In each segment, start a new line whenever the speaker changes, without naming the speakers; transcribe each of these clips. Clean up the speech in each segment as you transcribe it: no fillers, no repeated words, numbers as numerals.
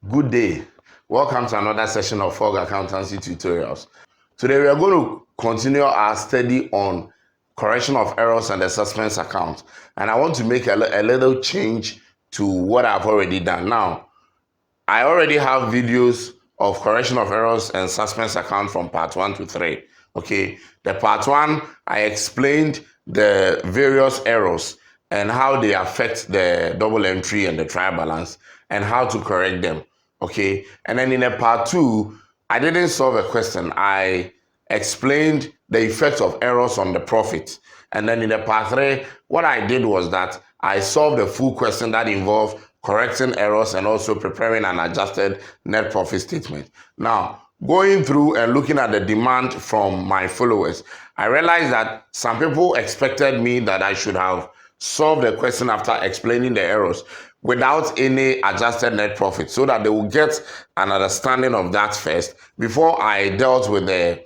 Good day. Welcome to another session of Fog Accountancy Tutorials. Today we are going to continue our study on correction of errors and the suspense account. And I want to make a little change to what I've already done. Now, I already have videos of correction of errors and suspense account from part 1 to 3. Okay, the part 1, I explained the various errors and how they affect the double entry and the trial balance and how to correct them. Okay, and then in the part 2, I didn't solve a question. I explained the effects of errors on the profit. And then in the part 3, what I did was that I solved a full question that involved correcting errors and also preparing an adjusted net profit statement. Now, going through and looking at the demand from my followers, I realized that some people expected me that I should have solved the question after explaining the errors without any adjusted net profit, so that they will get an understanding of that first before I dealt with the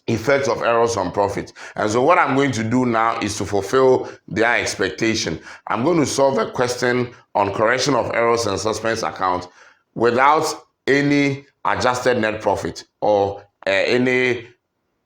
effects of errors on profit. And so what I'm going to do now is to fulfill their expectation. I'm going to solve a question on correction of errors and suspense account without any adjusted net profit or any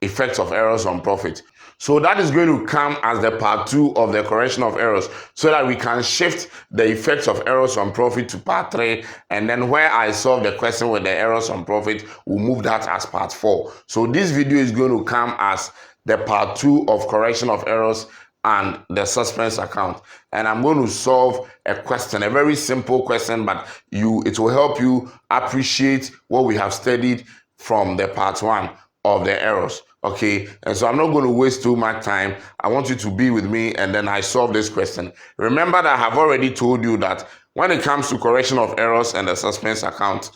effects of errors on profit. So that is going to come as the part 2 of the correction of errors, so that we can shift the effects of errors on profit to part 3, and then where I solve the question with the errors on profit, we'll move that as part 4. So this video is going to come as the part 2 of correction of errors and the suspense account, and I'm going to solve a question, a very simple question, but it will help you appreciate what we have studied from the part 1 of the errors. Okay, and so I'm not going to waste too much time. I want you to be with me, and then I solve this question. Remember that I have already told you that when it comes to correction of errors and the suspense account,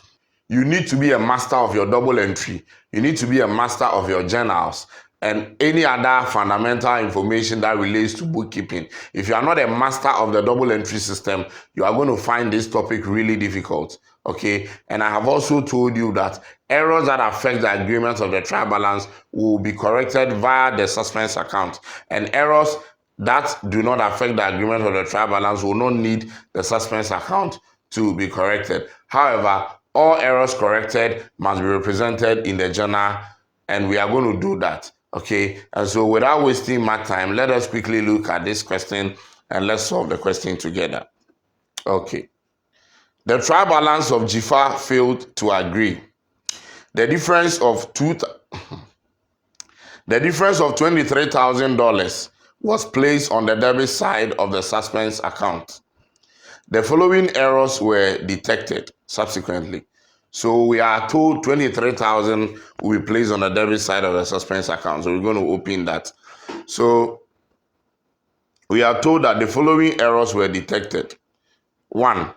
you need to be a master of your double entry. You need to be a master of your journals and any other fundamental information that relates to bookkeeping. If you are not a master of the double entry system, you are going to find this topic really difficult. Okay, and I have also told you that errors that affect the agreement of the trial balance will be corrected via the suspense account, and errors that do not affect the agreement of the trial balance will not need the suspense account to be corrected. However, all errors corrected must be represented in the journal, and we are going to do that. Okay, and so without wasting my time, let us quickly look at this question and let's solve the question together. Okay. The trial balance of Jifa failed to agree. The difference of $23,000 was placed on the debit side of the suspense account. The following errors were detected subsequently. So we are told 23,000 will be placed on the debit side of the suspense account. So we're going to open that. So we are told that the following errors were detected. 1.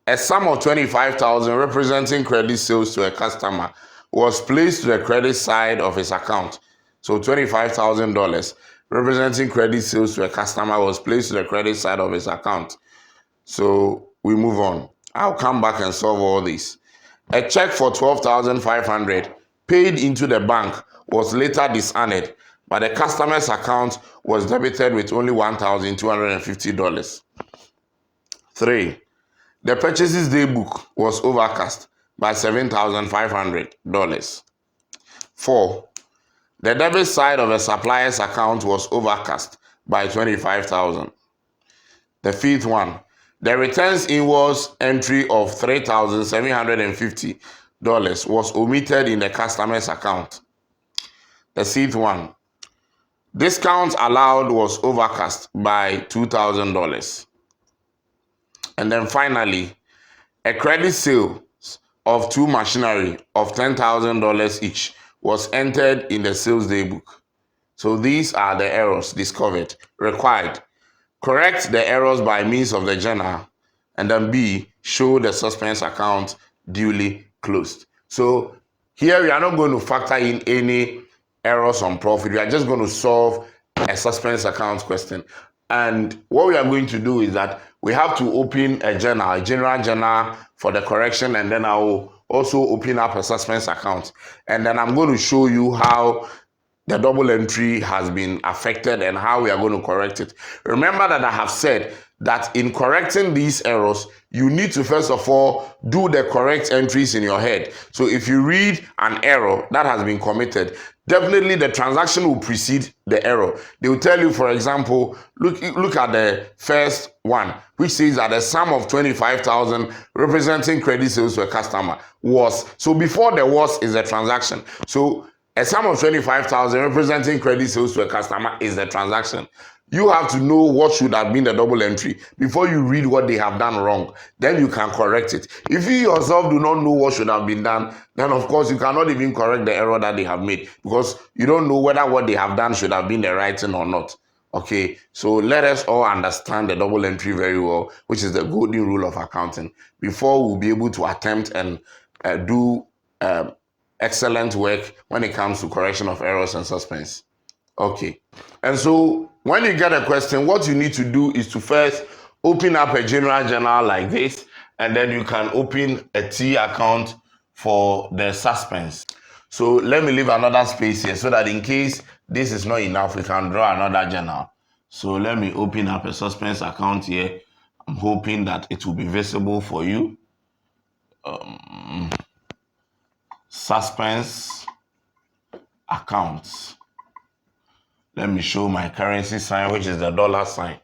A sum of 25,000 representing credit sales to a customer was placed to the credit side of his account. So $25,000 representing credit sales to a customer was placed to the credit side of his account. So we move on. I'll come back and solve all this. A check for $12,500 paid into the bank was later dishonored, but the customer's account was debited with only $1,250. 3. The purchases day book was overcast by $7,500. 4. The debit side of a supplier's account was overcast by $25,000. The 5th one, the returns invoice entry of $3,750 was omitted in the customer's account. The 6th one, discount allowed was overcast by $2,000. And then finally, a credit sale of 2 machinery of $10,000 each was entered in the sales day book. So these are the errors discovered. Required. Correct the errors by means of the journal. And then B, show the suspense account duly closed. So here we are not going to factor in any errors on profit. We are just going to solve a suspense account question. And what we are going to do is that we have to open a journal, a general journal for the correction, and then I will also open up a suspense account. And then I'm going to show you how the double entry has been affected and how we are going to correct it. Remember that I have said that in correcting these errors, you need to first of all do the correct entries in your head. So if you read an error that has been committed, definitely the transaction will precede the error. They will tell you, for example, look at the first one, which says that the sum of 25,000 representing credit sales to a customer was. So before the was is a transaction. So a sum of 25,000 representing credit sales to a customer is the transaction. You have to know what should have been the double entry before you read what they have done wrong. Then you can correct it. If you yourself do not know what should have been done, then of course you cannot even correct the error that they have made because you don't know whether what they have done should have been the right thing or not. Okay, so let us all understand the double entry very well, which is the golden rule of accounting, before we'll be able to attempt and do excellent work when it comes to correction of errors and suspense. Okay, and so when you get a question, what you need to do is to first open up a general journal like this, and then you can open a T account for the suspense. So let me leave another space here so that in case this is not enough, we can draw another journal. So let me open up a suspense account here. I'm hoping that it will be visible for you. Suspense accounts. Let me show my currency sign, which is the dollar sign.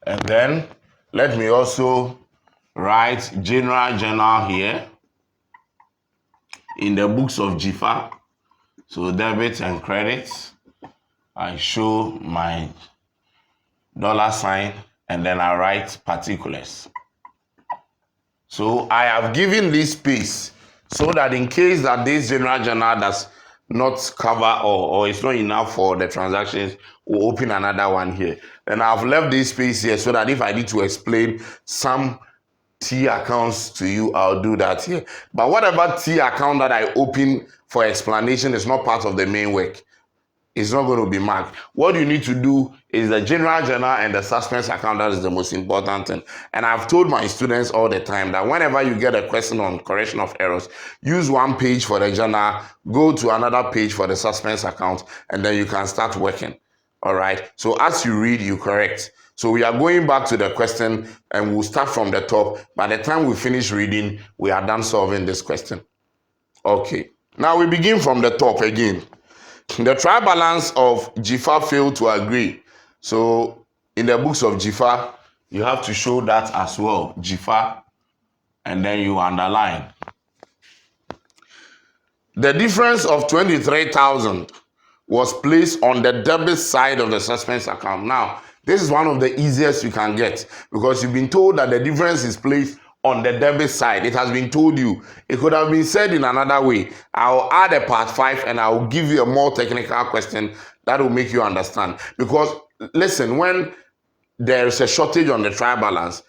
And then let me also write general journal here in the books of GFA. So debit and credits. I show my dollar sign and then I write particulars. So I have given this space so that in case that this general journal does not cover or it's not enough for the transactions, we'll open another one here. Then I've left this space here so that if I need to explain some T accounts to you, I'll do that here. But whatever T account that I open for explanation is not part of the main work. It's not going to be marked. What you need to do is the general journal and the suspense account. That is the most important thing. And I've told my students all the time that whenever you get a question on correction of errors, use one page for the journal, go to another page for the suspense account, and then you can start working. All right. So as you read, you correct. So we are going back to the question and we'll start from the top. By the time we finish reading, we are done solving this question. Okay. Now we begin from the top again. The trial balance of GFA failed to agree. So in the books of GFA, you have to show that as well. GFA, and then you underline. The difference of 23,000 was placed on the debit side of the suspense account. Now, this is one of the easiest you can get because you've been told that the difference is placed on the debit side. It has been told you. It could have been said in another way. I'll add a part 5 and I'll give you a more technical question that will make you understand. Because listen, when there is a shortage on the trial balance,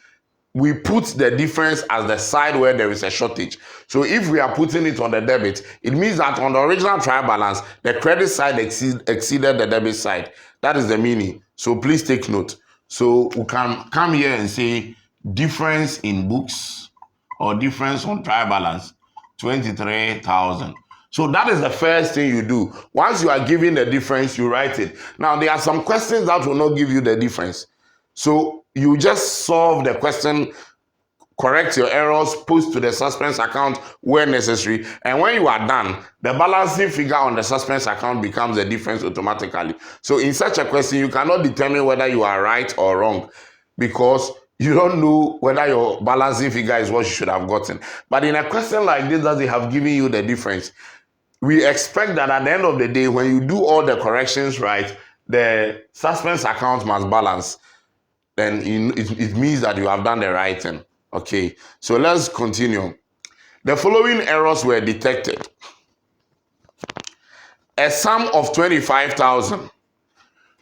we put the difference as the side where there is a shortage. So if we are putting it on the debit, it means that on the original trial balance, the credit side exceeded the debit side. That is the meaning. So please take note. So we can come here and say difference in books or difference on trial balance, 23,000. So that is the first thing you do. Once you are given the difference, you write it. Now, there are some questions that will not give you the difference. So you just solve the question, correct your errors, post to the suspense account where necessary. And when you are done, the balancing figure on the suspense account becomes the difference automatically. So in such a question, you cannot determine whether you are right or wrong because you don't know whether your balancing figure is what you should have gotten. But in a question like this that they have given you the difference, we expect that at the end of the day, when you do all the corrections right, the suspense account must balance. Then it means that you have done the right thing. Okay, so let's continue. The following errors were detected. A sum of 25,000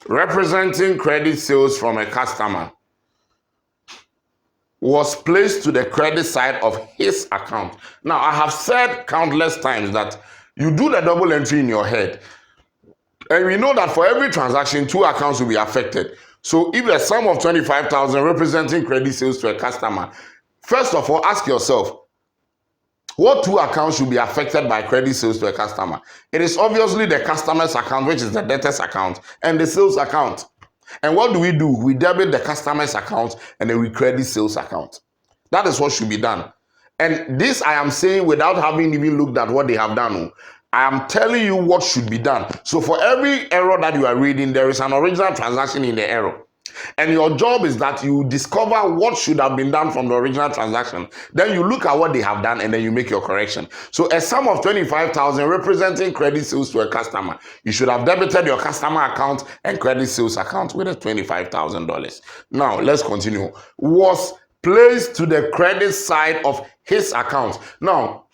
representing credit sales from a customer was placed to the credit side of his account. Now, I have said countless times that you do the double entry in your head. And we know that for every transaction, 2 accounts will be affected. So if the sum of 25,000 representing credit sales to a customer, first of all, ask yourself, What two accounts should be affected by credit sales to a customer? It is obviously the customer's account, which is the debtor's account, and the sales account. And what do? We debit the customer's account and then we credit sales account. That is what should be done. And this I am saying without having even looked at what they have done. I am telling you what should be done. So for every error that you are reading, there is an original transaction in the error. And your job is that you discover what should have been done from the original transaction. Then you look at what they have done and then you make your correction. So a sum of 25,000 representing credit sales to a customer. You should have debited your customer account and credit sales account with a $25,000. Now let's continue. Was placed to the credit side of his account. Now,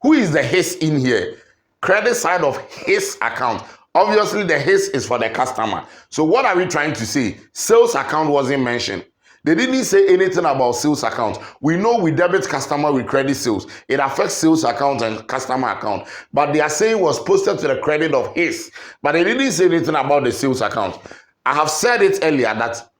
who is the his in here? Credit side of his account. Obviously, the his is for the customer. So what are we trying to say? Sales account wasn't mentioned. They didn't say anything about sales account. We know we debit customer with credit sales. It affects sales account and customer account. But they are saying was posted to the credit of his. But they didn't say anything about the sales account. I have said it earlier that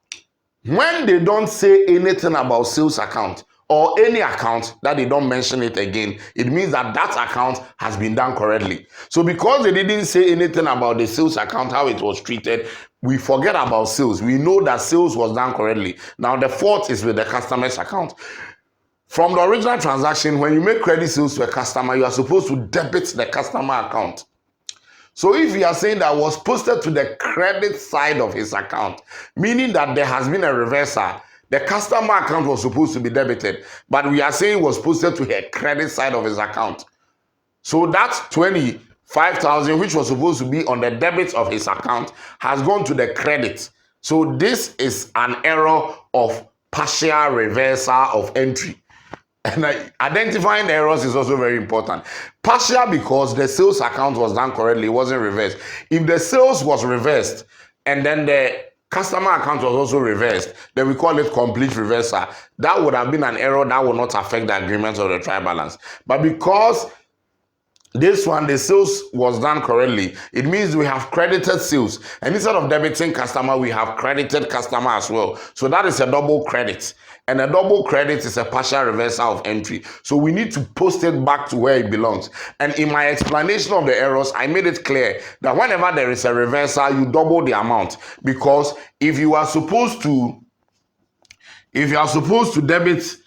when they don't say anything about sales account, or any account that they don't mention it again, it means that that account has been done correctly. So because they didn't say anything about the sales account, how it was treated, we forget about sales. We know that sales was done correctly. Now the fault is with the customer's account. From the original transaction, when you make credit sales to a customer, you are supposed to debit the customer account. So if you are saying that was posted to the credit side of his account, meaning that there has been a reversal, the customer account was supposed to be debited, but we are saying was posted to the credit side of his account. So that 25,000, which was supposed to be on the debit of his account, has gone to the credit. So this is an error of partial reversal of entry. And identifying errors is also very important. Partial because the sales account was done correctly, it wasn't reversed. If the sales was reversed and then the customer account was also reversed, then we call it complete reversal. That would have been an error that would not affect the agreement of the trial balance. But because this one, the sales was done correctly, it means we have credited sales. And instead of debiting customer, we have credited customer as well. So that is a double credit. And a double credit is a partial reversal of entry. So we need to post it back to where it belongs. And in my explanation of the errors, I made it clear that whenever there is a reversal, you double the amount. Because if you are supposed to debit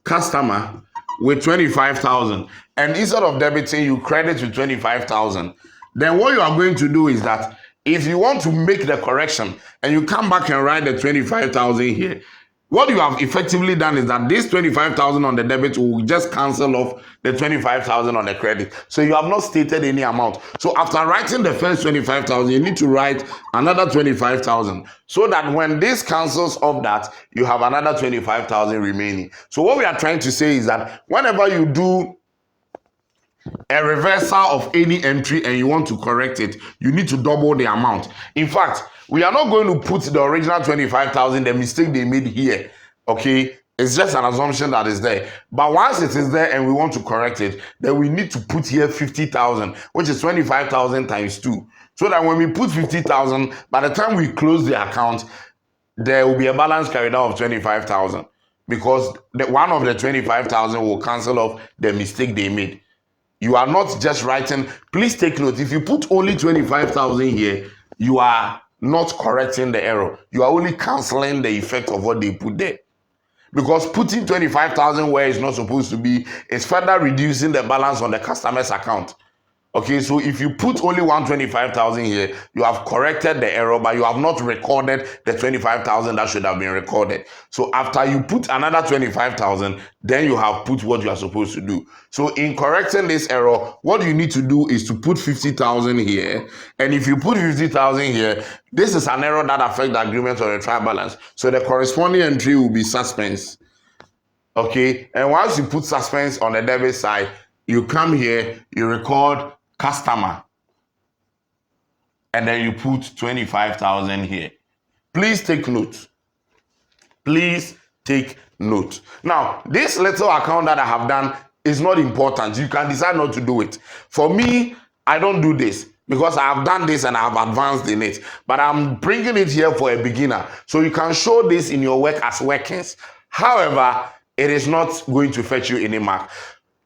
customer with 25,000, and instead of debiting, you credit with 25,000, then what you are going to do is that if you want to make the correction and you come back and write the 25,000 here, what you have effectively done is that this 25,000 on the debit will just cancel off the 25,000 on the credit. So you have not stated any amount. So after writing the first 25,000, you need to write another 25,000 so that when this cancels off that, you have another 25,000 remaining. So what we are trying to say is that whenever you do a reversal of any entry and you want to correct it, you need to double the amount. In fact, we are not going to put the original 25,000, the mistake they made here, okay? It's just an assumption that is there. But once it is there and we want to correct it, then we need to put here 50,000, which is 25,000 times 2. So that when we put 50,000, by the time we close the account, there will be a balance carried out of 25,000 because one of the 25,000 will cancel off the mistake they made. You are not just writing, please take note, if you put only 25,000 here, you are not correcting the error. You are only cancelling the effect of what they put there. Because putting 25,000 where it's not supposed to be is further reducing the balance on the customer's account. Okay, so if you put only 125,000 here, you have corrected the error, but you have not recorded the 25,000 that should have been recorded. So after you put another 25,000, then you have put what you are supposed to do. So in correcting this error, what you need to do is to put 50,000 here. And if you put 50,000 here, this is an error that affects the agreement or the trial balance. So the corresponding entry will be suspense. Okay, and once you put suspense on the debit side, you come here, you record customer, and then you put 25,000 here. Please take note. Please take note. Now, this little account that I have done is not important. You can decide not to do it. For me, I don't do this because I have done this and I have advanced in it. But I'm bringing it here for a beginner. So you can show this in your work as workings. However, it is not going to fetch you any mark.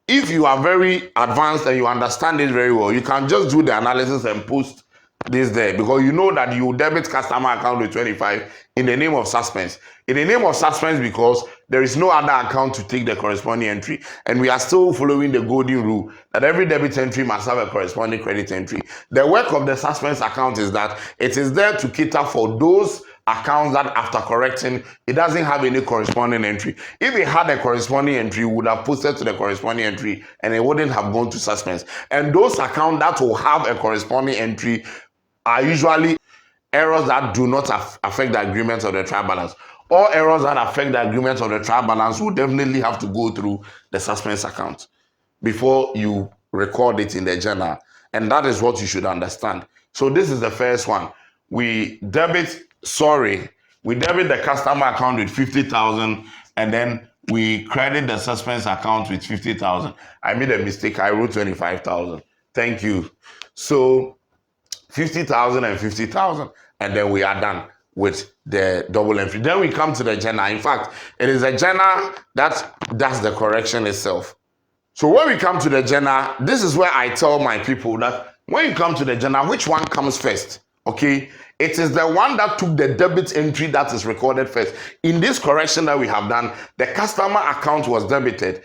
if you are very advanced and you understand it very well, you can just do the analysis and post this there, because you know that you debit customer account with 25 in the name of Suspense. In the name of Suspense, because there is no other account to take the corresponding entry, and we are still following the golden rule that every debit entry must have a corresponding credit entry. The work of the Suspense account is that it is there to cater for those accounts that after correcting, it doesn't have any corresponding entry. If it had a corresponding entry, we would have posted to the corresponding entry and it wouldn't have gone to Suspense. And those accounts that will have a corresponding entry are usually errors that do not affect the agreement of the trial balance. All errors that affect the agreement of the trial balance will definitely have to go through the Suspense account before you record it in the journal. And that is what you should understand. So this is the first one. We debit the customer account with 50,000, and then we credit the Suspense account with 50,000. I made a mistake. I wrote 25,000. Thank you. So 50,000 and 50,000, and then we are done with the double entry. Then we come to the journal. In fact, it is a journal that does the correction itself. So when we come to the journal, this is where I tell my people that when you come to the journal, which one comes first? Okay, it is the one that took the debit entry that is recorded first. In this correction that we have done, the customer account was debited,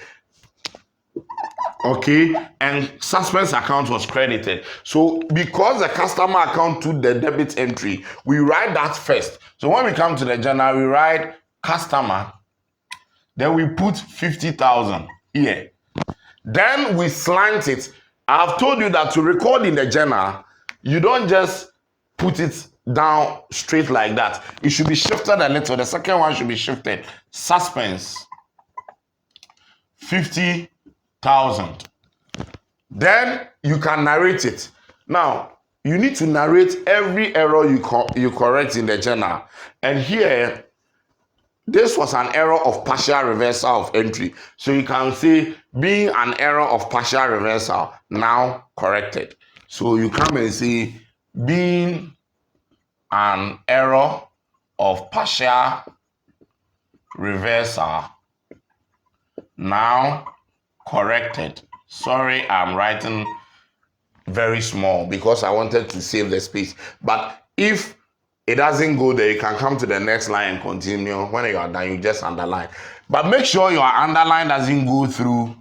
okay, and Suspense account was credited. So because the customer account took the debit entry, we write that first. So when we come to the journal, we write customer, then we put 50,000 here. Then we slant it. I've told you that to record in the journal, you don't just put it down straight like that. It should be shifted a little. The second one should be shifted. Suspense 50,000. Then you can narrate it. Now, you need to narrate every error you correct in the journal. And here, this was an error of partial reversal of entry. So you can say, being an error of partial reversal, now corrected. So you come and say, being an error of partial reversal, now corrected. Sorry, I'm writing very small because I wanted to save the space. But if it doesn't go there, you can come to the next line and continue. When you are done, you just underline. But make sure your underline doesn't go through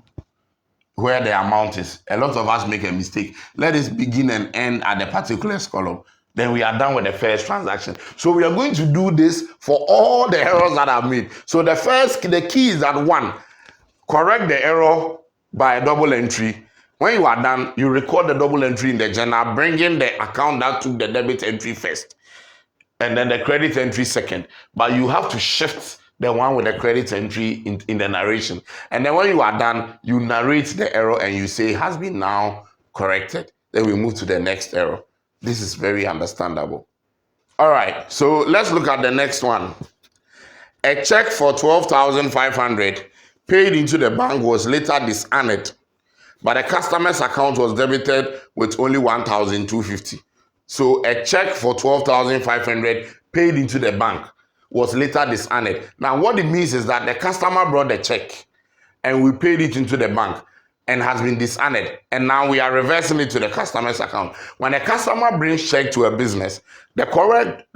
where the amount is. A lot of us make a mistake. Let us begin and end at the particulars column. Then we are done with the first transaction. So we are going to do this for all the errors that I've made. So the key is that one, correct the error by a double entry. When you are done, you record the double entry in the journal, bring in the account that took the debit entry first, and then the credit entry second. But you have to shift the one with the credit entry in the narration. And then when you are done, you narrate the error and you say, has been now corrected. Then we move to the next error. This is very understandable. All right, so let's look at the next one. A check for 12,500 paid into the bank was later dishonored, but the customer's account was debited with only 1,250. So a check for 12,500 paid into the bank was later dishonored. Now what it means is that the customer brought the check and we paid it into the bank and has been dishonored, and now we are reversing it to the customer's account. When a customer brings check to a business, the correct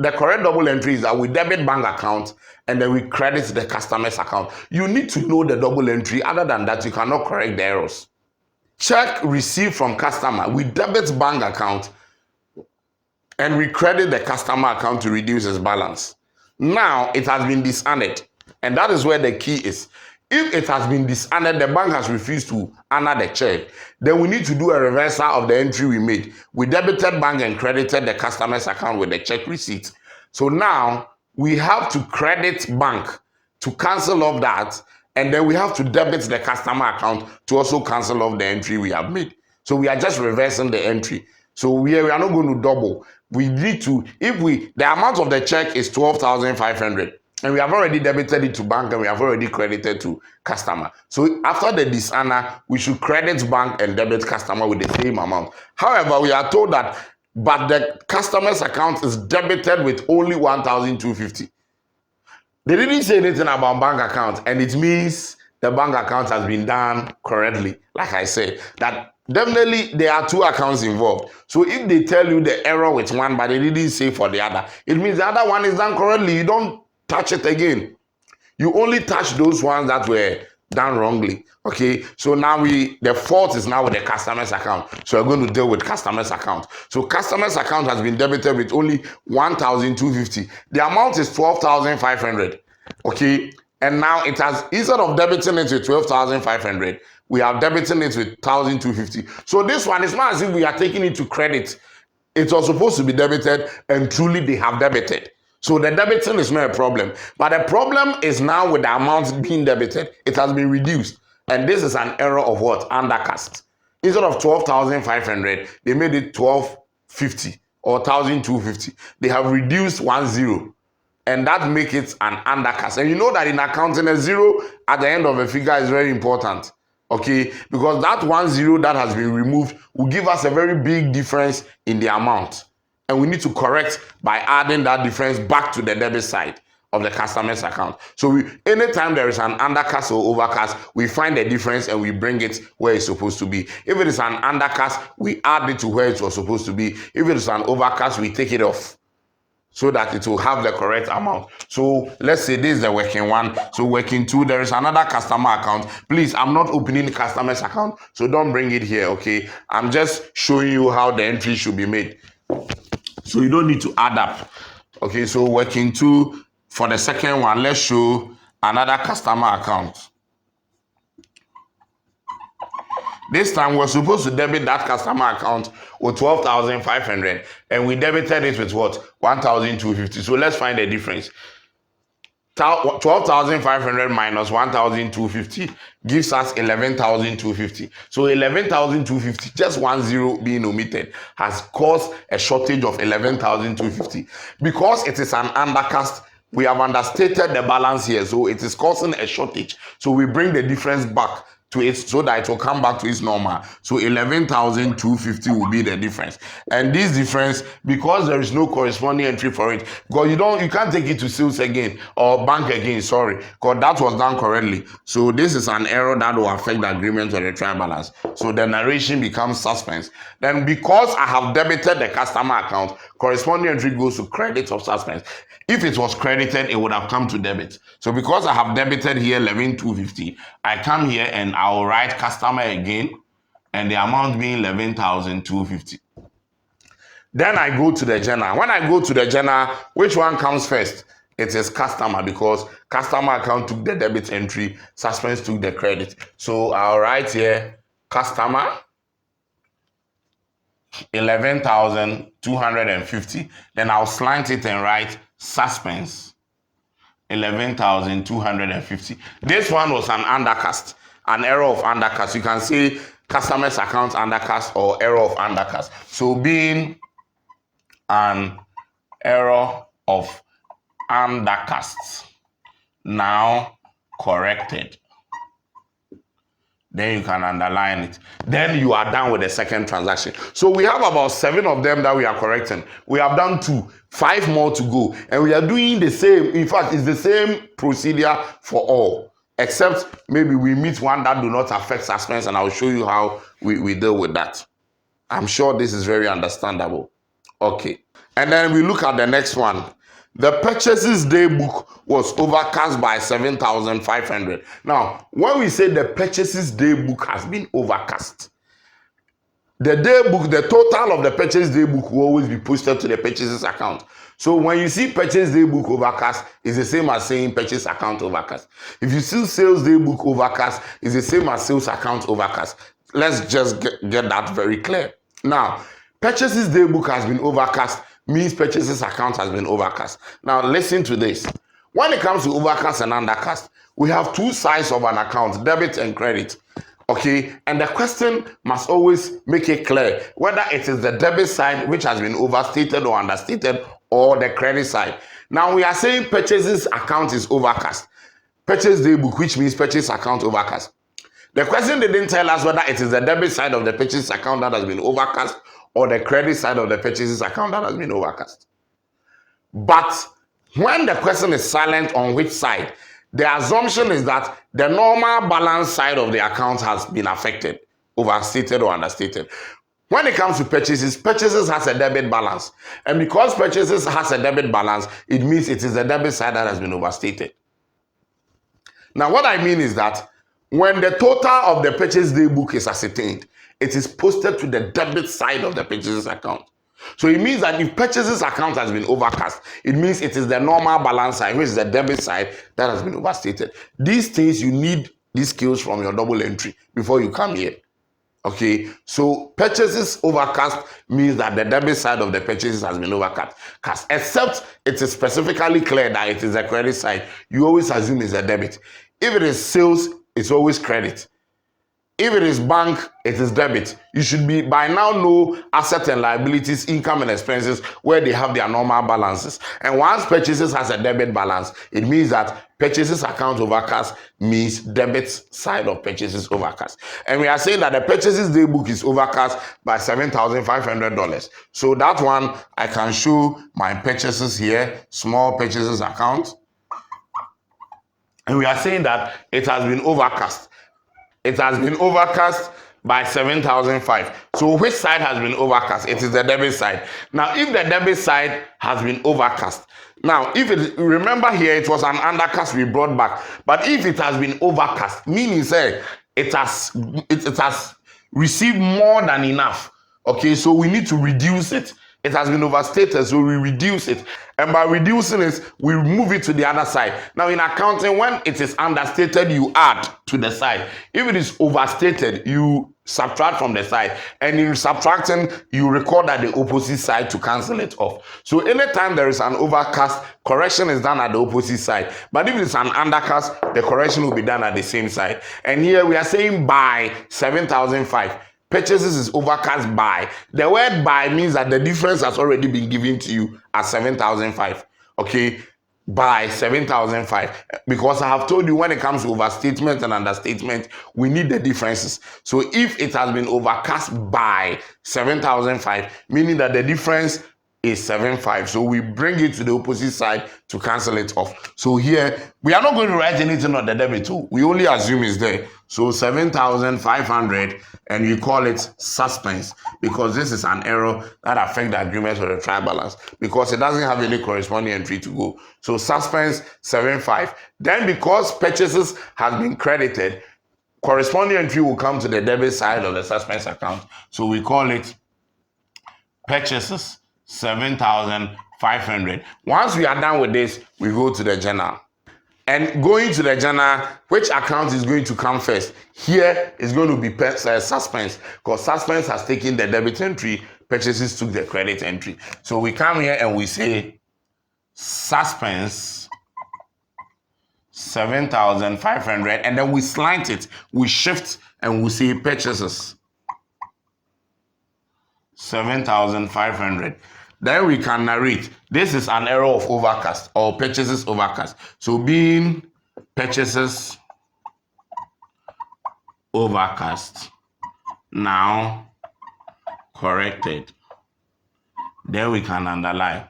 double entry is that we debit bank account and then we credit the customer's account. You need to know the double entry. Other than that, you cannot correct the errors. Check received from customer, we debit bank account and we credit the customer account to reduce its balance. Now it has been dishonored, and that is where the key is. If it has been dishonored, the bank has refused to honor the check, then we need to do a reversal of the entry we made. We debited bank and credited the customer's account with the check receipt. So now we have to credit bank to cancel off that, and then we have to debit the customer account to also cancel off the entry we have made. So we are just reversing the entry. So we are not going to double. We need to, the amount of the check is 12,500. And we have already debited it to bank and we have already credited to customer. So after the dishonor, we should credit bank and debit customer with the same amount. However, we are told that, but the customer's account is debited with only 1,250. They didn't say anything about bank account, and it means the bank account has been done correctly. Like I said, that definitely there are two accounts involved. So if they tell you the error with one, but they didn't say for the other, it means the other one is done correctly. You don't touch it again. You only touch those ones that were done wrongly. Okay, so now the fault is now with the customer's account. So we're going to deal with customer's account. So customer's account has been debited with only 1,250. The amount is 12,500. Okay, and now it has, instead of debiting it with 12,500, we are debiting it with 1,250. So this one is not as if we are taking it to credit. It was supposed to be debited, and truly they have debited. So the debiting is not a problem. But the problem is now with the amount being debited, it has been reduced. And this is an error of what? Undercast. Instead of 12,500, they made it 1,250 or 1,250. They have reduced 10. And that makes it an undercast. And you know that in accounting, a zero at the end of a figure is very important. Okay, because that 10 that has been removed will give us a very big difference in the amount. And we need to correct by adding that difference back to the debit side of the customer's account. So anytime there is an undercast or overcast, we find the difference and we bring it where it's supposed to be. If it is an undercast, we add it to where it was supposed to be. If it is an overcast, we take it off so that it will have the correct amount. So let's say this is the working one. So working two, there is another customer account. Please, I'm not opening the customer's account, so don't bring it here, okay? I'm just showing you how the entry should be made. So you don't need to add up. Okay, so working two, for the second one, let's show another customer account. This time we're supposed to debit that customer account with 12,500, and we debited it with what? 1,250. So let's find the difference. 12,500 minus 1,250 gives us 11,250. So 11,250, just 10 being omitted, has caused a shortage of 11,250. Because it is an undercast, we have understated the balance here, so it is causing a shortage. So we bring the difference back to it so that it will come back to its normal. So 11,250 will be the difference. And this difference, because there is no corresponding entry for it, because you can't take it to sales again or bank again, sorry, because that was done correctly. So this is an error that will affect the agreement or the trial balance. So the narration becomes suspense. Then because I have debited the customer account, corresponding entry goes to credit of suspense. If it was credited, it would have come to debit. So because I have debited here 11,250, I come here and I will write customer again, and the amount being 11,250. Then I go to the journal. When I go to the journal, which one comes first? It is customer, because customer account took the debit entry, suspense took the credit. So I'll write here customer 11,250. Then I'll slant it and write suspense 11,250. This one was an undercast, an error of undercast. You can say customer's account undercast or error of undercast. So being an error of undercast, now corrected. Then you can underline it. Then you are done with the second transaction. So we have about 7 of them that we are correcting. We have done 2, 5 more to go. And we are doing the same. In fact, it's the same procedure for all. Except maybe we meet one that do not affect suspense, and I'll show you how we deal with that. I'm sure this is very understandable. Okay. And then we look at the next one. The purchases day book was overcast by 7,500. Now, when we say the purchases day book has been overcast, the day book, the total of the purchase day book will always be posted to the purchases account. So when you see purchase day book overcast, it's the same as saying purchase account overcast. If you see sales day book overcast, it's the same as sales account overcast. Let's just get that very clear. Now, purchases day book has been overcast means purchases account has been overcast. Now listen to this. When it comes to overcast and undercast, we have 2 sides of an account, debit and credit. Okay, and the question must always make it clear whether it is the debit side which has been overstated or understated, or the credit side. Now we are saying purchases account is overcast. Purchase day book, which means purchase account overcast. The question didn't tell us whether it is the debit side of the purchase account that has been overcast or the credit side of the purchases account that has been overcast. But when the question is silent on which side, the assumption is that the normal balance side of the account has been affected, overstated or understated. When it comes to purchases, purchases has a debit balance. And because purchases has a debit balance, it means it is the debit side that has been overstated. Now, what I mean is that when the total of the purchase day book is ascertained, it is posted to the debit side of the purchases account. So it means that if purchases account has been overcast, it means it is the normal balance side, which is the debit side, that has been overstated. These things, you need these skills from your double entry before you come here. Okay, so purchases overcast means that the debit side of the purchases has been overcast. Except it is specifically clear that it is a credit side, you always assume it's a debit. If it is sales, it's always credit. If it is bank, it is debit. You should be by now know asset and liabilities, income and expenses, where they have their normal balances. And once purchases has a debit balance, it means that purchases account overcast means debit side of purchases overcast. And we are saying that the purchases day book is overcast by $7,500. So that one, I can show my purchases here, small purchases account. And we are saying that it has been overcast. It has been overcast by 7,005. So which side has been overcast? It is the debit side. Now, if the debit side has been overcast, now if it, remember here, it was an undercast we brought back. But if it has been overcast, meaning say it has received more than enough. Okay, so we need to reduce it. It has been overstated, so we reduce it. And by reducing it, we move it to the other side. Now, in accounting, when it is understated, you add to the side. If it is overstated, you subtract from the side. And in subtracting, you record at the opposite side to cancel it off. So anytime there is an overcast, correction is done at the opposite side. But if it's an undercast, the correction will be done at the same side. And here we are saying by 7,005. Purchases is overcast by. The word by means that the difference has already been given to you at 7,005. Okay, by 7,005. Because I have told you when it comes to overstatement and understatement, we need the differences. So if it has been overcast by 7,005, meaning that the difference is 7,500. So we bring it to the opposite side to cancel it off. So here, we are not going to write anything on the debit too. We only assume it's there. So 7,500, and you call it suspense, because this is an error that affects the agreement or the trial balance, because it doesn't have any corresponding entry to go. So suspense 7,500. Then because purchases has been credited, corresponding entry will come to the debit side of the suspense account. So we call it purchases 7,500. Once we are done with this, we go to the journal. And going to the journal, which account is going to come first? Here is going to be suspense, because suspense has taken the debit entry, purchases took the credit entry. So we come here and we say suspense 7,500, and then we slant it, we shift, and we say purchases 7,500. Then we can narrate. This is an error of overcast or purchases overcast. So being purchases overcast, now corrected. Then we can underline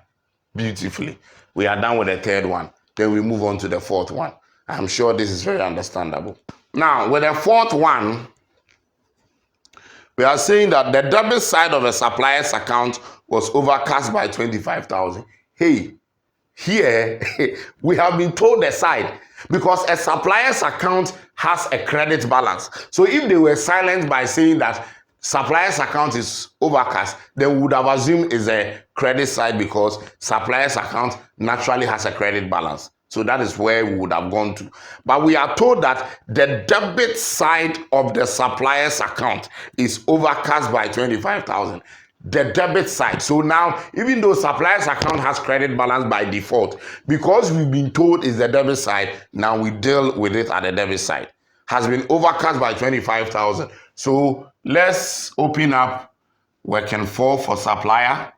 beautifully. We are done with the third one. Then we move on to the fourth one. I'm sure this is very understandable. Now, with the fourth one, we are saying that the debit side of the supplier's account was overcast by 25,000. Hey, here we have been told the side, because a supplier's account has a credit balance. So if they were silent by saying that supplier's account is overcast, they would have assumed it's a credit side, because supplier's account naturally has a credit balance. So that is where we would have gone to. But we are told that the debit side of the supplier's account is overcast by 25,000. The debit side. So now, even though supplier's account has credit balance by default, because we've been told is the debit side, now we deal with it at the debit side. Has been overcast by 25,000. So let's open up working for supplier.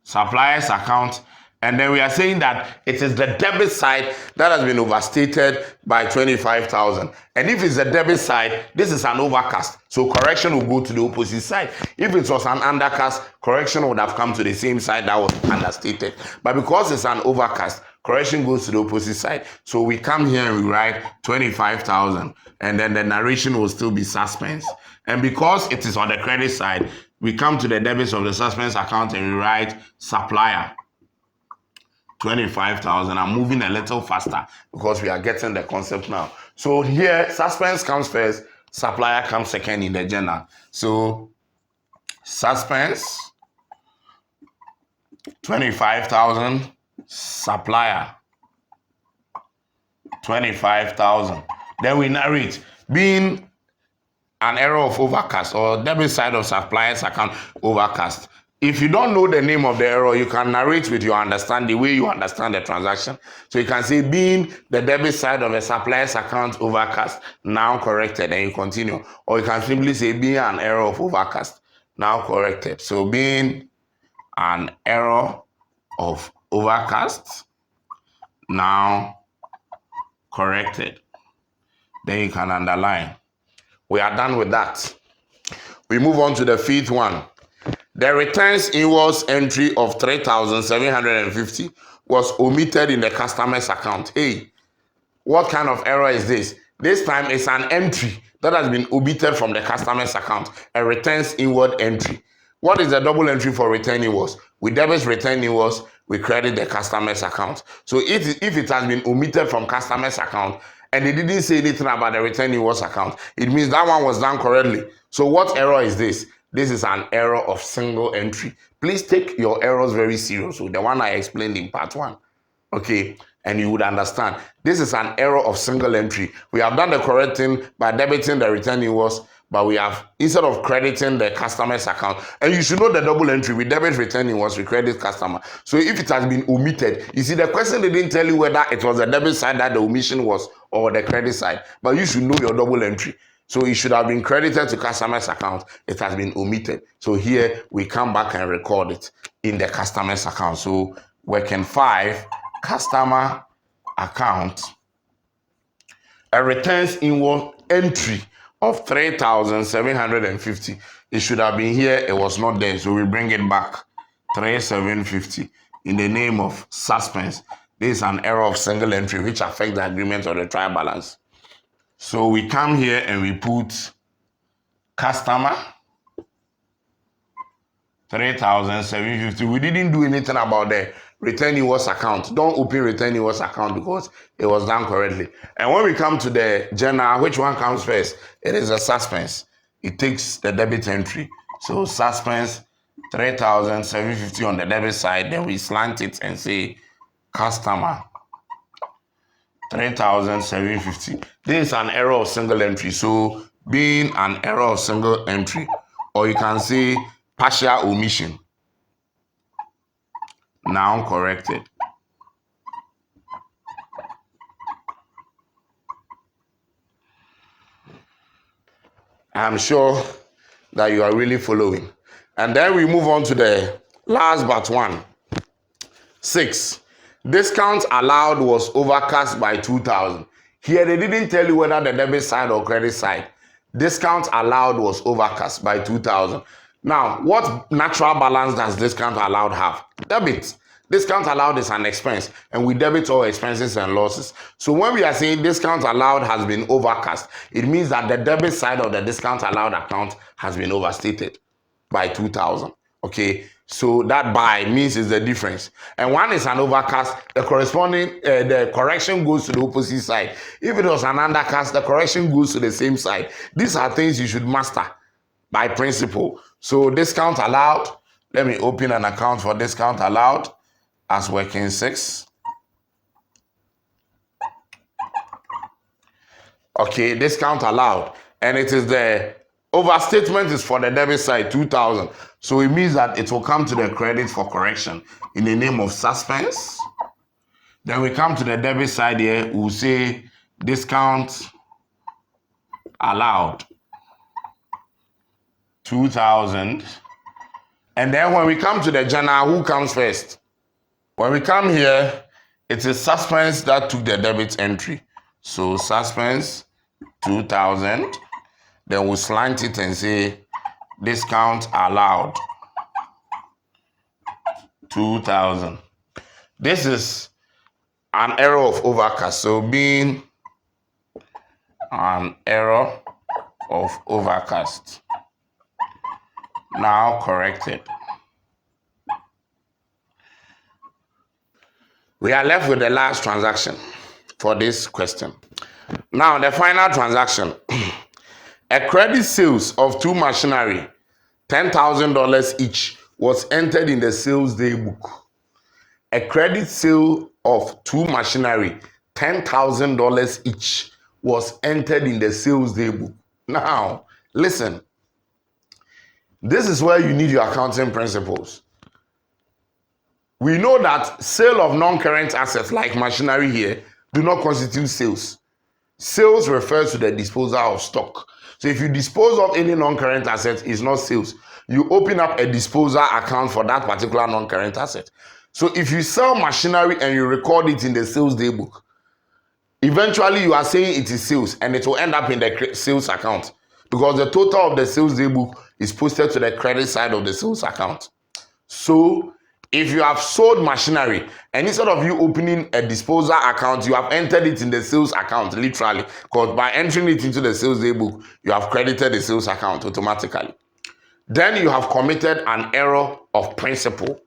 Supplier's account, And then we are saying that it is the debit side that has been overstated by 25,000. And if it's the debit side, this is an overcast. So correction will go to the opposite side. If it was an undercast, correction would have come to the same side that was understated. But because it's an overcast, correction goes to the opposite side. So we come here and we write 25,000. And then the narration will still be suspense. And because it is on the credit side, we come to the debits of the suspense account and we write supplier. 25,000. I'm moving a little faster because we are getting the concept now. So here, suspense comes first, supplier comes second in the journal. So suspense, 25,000, supplier, 25,000. Then we narrate, being an error of overcast or debit side of supplier's account overcast. If you don't know the name of the error, you can narrate with your understanding, the way you understand the transaction. So you can say, being the debit side of a supplier's account overcast, now corrected, and you continue. Or you can simply say, being an error of overcast, now corrected. So being an error of overcast, now corrected. Then you can underline. We are done with that. We move on to the fifth one. The returns invoice entry of 3,750 was omitted in the customer's account. Hey, what kind of error is this? This time it's an entry that has been omitted from the customer's account, a returns inward entry. What is the double entry for return invoice? We debit return invoice, we credit the customer's account. So if it has been omitted from customer's account and they didn't say anything about the return invoice account, it means that one was done correctly. So what error is this? This is an error of single entry. Please take your errors very seriously. The one I explained in part 1. Okay, and you would understand. This is an error of single entry. We have done the correct thing by debiting the return invoice, but we have, instead of crediting the customer's account, and you should know the double entry, we debit return invoice, we credit customer. So if it has been omitted, you see the question didn't tell you whether it was the debit side that the omission was or the credit side, but you should know your double entry. So it should have been credited to customer's account. It has been omitted. So here we come back and record it in the customer's account. So working 5, customer account, a returns invoice entry of 3,750. It should have been here. It was not there. So we bring it back. 3,750 in the name of suspense. This is an error of single entry which affects the agreement of the trial balance. So we come here and we put customer 3,750. We didn't do anything about the return invoice account. Don't open return invoice account because it was done correctly. And when we come to the journal, which one comes first? It is a suspense. It takes the debit entry. So suspense 3,750 on the debit side. Then we slant it and say customer 3,750. This is an error of single entry. So being an error of single entry, or you can say partial omission, now corrected. I'm sure that you are really following. And then we move on to the last but one. 6. Discount allowed was overcast by 2,000. Here they didn't tell you whether the debit side or credit side. Discount allowed was overcast by 2,000. Now, what natural balance does discount allowed have? Debit. Discount allowed is an expense, and we debit all expenses and losses. So when we are saying discount allowed has been overcast, it means that the debit side of the discount allowed account has been overstated by 2,000. Okay, so that by means is the difference. And one is an overcast, the corresponding, the correction goes to the opposite side. If it was an undercast, the correction goes to the same side. These are things you should master by principle. So discount allowed, let me open an account for discount allowed as working 6. Okay, discount allowed. And it is the overstatement is for the debit side, 2,000. So it means that it will come to the credit for correction in the name of suspense. Then we come to the debit side here, we'll say discount allowed, 2,000. And then when we come to the journal, who comes first? When we come here, it is Suspense that took the debit entry. So Suspense 2,000. Then we'll slant it and say discount allowed 2,000. This is an error of overcast. So being an error of overcast. Now corrected. We are left with the last transaction for this question. Now the final transaction. A credit sales of 2 machinery, $10,000 each, was entered in the sales day book. A credit sale of 2 machinery, $10,000 each, was entered in the sales day book. Now, listen. This is where you need your accounting principles. We know that sale of non-current assets like machinery here do not constitute sales. Sales refers to the disposal of stock. So if you dispose of any non-current asset, it's not sales. You open up a disposal account for that particular non-current asset. So if you sell machinery and you record it in the sales day book, eventually you are saying it is sales and it will end up in the sales account because the total of the sales day book is posted to the credit side of the sales account. So if you have sold machinery and instead of you opening a disposal account, you have entered it in the sales account, literally, because by entering it into the sales day book, you have credited the sales account automatically. Then you have committed an error of principle.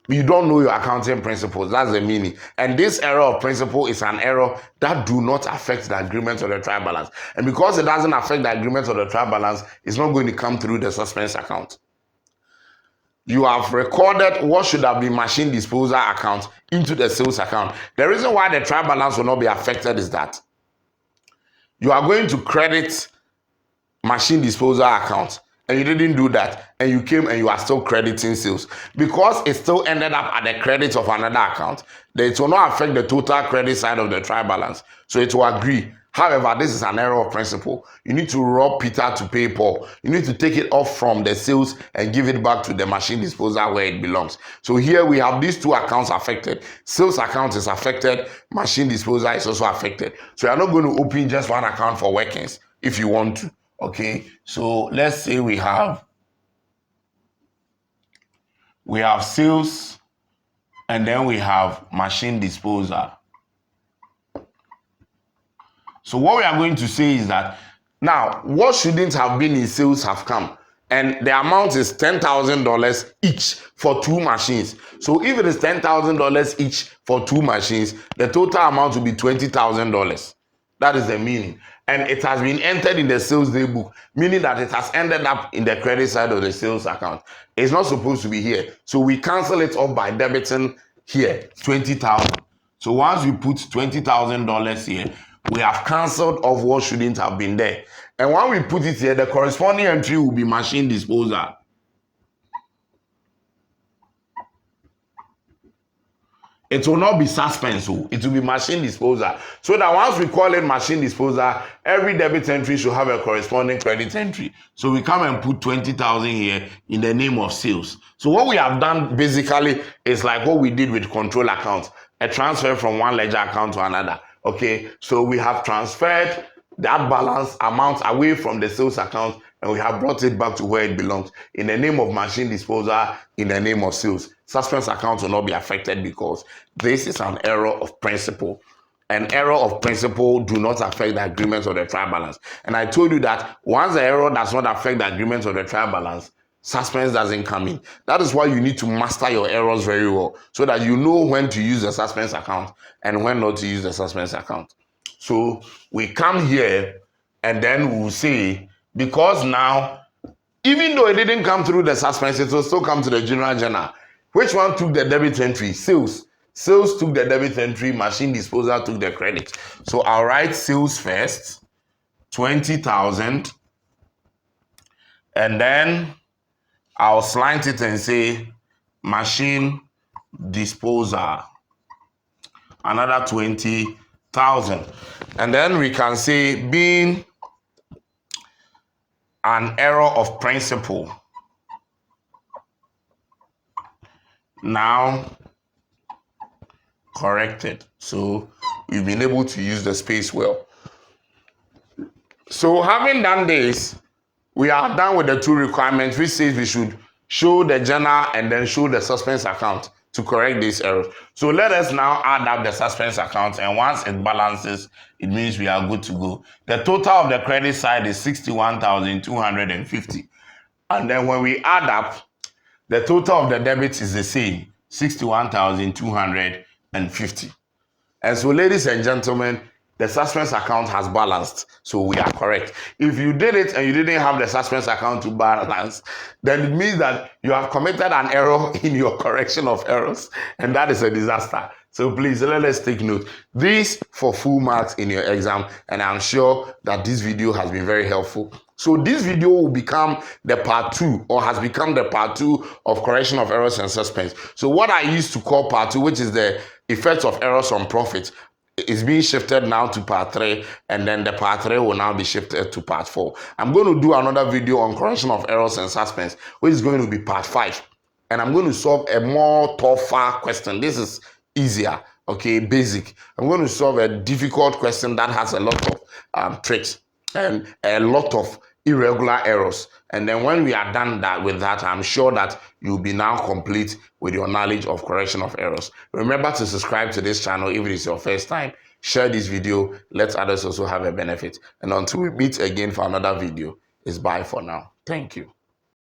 You don't know your accounting principles. That's the meaning. And this error of principle is an error that do not affect the agreement or the trial balance. And because it doesn't affect the agreement or the trial balance, it's not going to come through the suspense account. You have recorded what should have been machine disposal account into the sales account. The reason why the trial balance will not be affected is that you are going to credit machine disposal account and you didn't do that and you came and you are still crediting sales because it still ended up at the credit of another account. Then it will not affect the total credit side of the trial balance. So it will agree. However, this is an error of principle. You need to rob Peter to pay Paul. You need to take it off from the sales and give it back to the machine disposal where it belongs. So here we have these two accounts affected. Sales account is affected. Machine disposal is also affected. So you're not going to open just one account for workings if you want to. Okay, so let's say we have sales and then we have machine disposal. So what we are going to say is that now what shouldn't have been in sales have come and the amount is $10,000 each for 2 machines. So if it is $10,000 each for 2 machines, the total amount will be $20,000. That is the meaning. And it has been entered in the sales day book, meaning that it has ended up in the credit side of the sales account. It's not supposed to be here. So we cancel it off by debiting here, $20,000. So once we put $20,000 here, we have cancelled off what shouldn't have been there. And when we put it here, the corresponding entry will be machine disposal. It will not be suspense, it will be machine disposal. So that once we call it machine disposal, every debit entry should have a corresponding credit entry. So we come and put 20,000 here in the name of sales. So what we have done basically is like what we did with control accounts, a transfer from one ledger account to another. Okay, so we have transferred that balance amount away from the sales account and we have brought it back to where it belongs in the name of machine disposal, in the name of sales. Suspense account will not be affected because this is an error of principle. An error of principle do not affect the agreement or the trial balance. And I told you that once the error does not affect the agreement or the trial balance, suspense doesn't come in. That is why you need to master your errors very well so that you know when to use the suspense account and when not to use the suspense account. So we come here and then we'll say, because now, even though it didn't come through the suspense, it will still come to the general journal. Which one took the debit entry? Sales. Sales took the debit entry, machine disposal took the credit. So I'll write sales first, 20,000, and then I'll slant it and say machine disposal, another 20,000. And then we can say being an error of principle. Now corrected. So we've been able to use the space well. So having done this, we are done with the two requirements, which says we should show the journal and then show the suspense account to correct these errors. So let us now add up the suspense account, and once it balances, it means we are good to go. The total of the credit side is 61,250. And then when we add up, the total of the debit is the same, 61,250. And so, ladies and gentlemen, the suspense account has balanced, so we are correct. If you did it and you didn't have the suspense account to balance, then it means that you have committed an error in your correction of errors, and that is a disaster. So please, let us take note. This for full marks in your exam, and I'm sure that this video has been very helpful. So this video will become the part 2, or has become the part 2 of correction of errors and suspense. So what I used to call part 2, which is the effects of errors on profit, is being shifted now to part 3, and then the part 3 will now be shifted to part 4. I'm going to do another video on correction of errors and suspense, which is going to be part 5. And I'm going to solve a more tougher question. This is easier, okay, basic. I'm going to solve a difficult question that has a lot of tricks and a lot of irregular errors. And then when we are done with that, I'm sure that you'll be now complete with your knowledge of correction of errors. Remember to subscribe to this channel if it is your first time. Share this video, let others also have a benefit. And until we meet again for another video, it's bye for now. Thank you.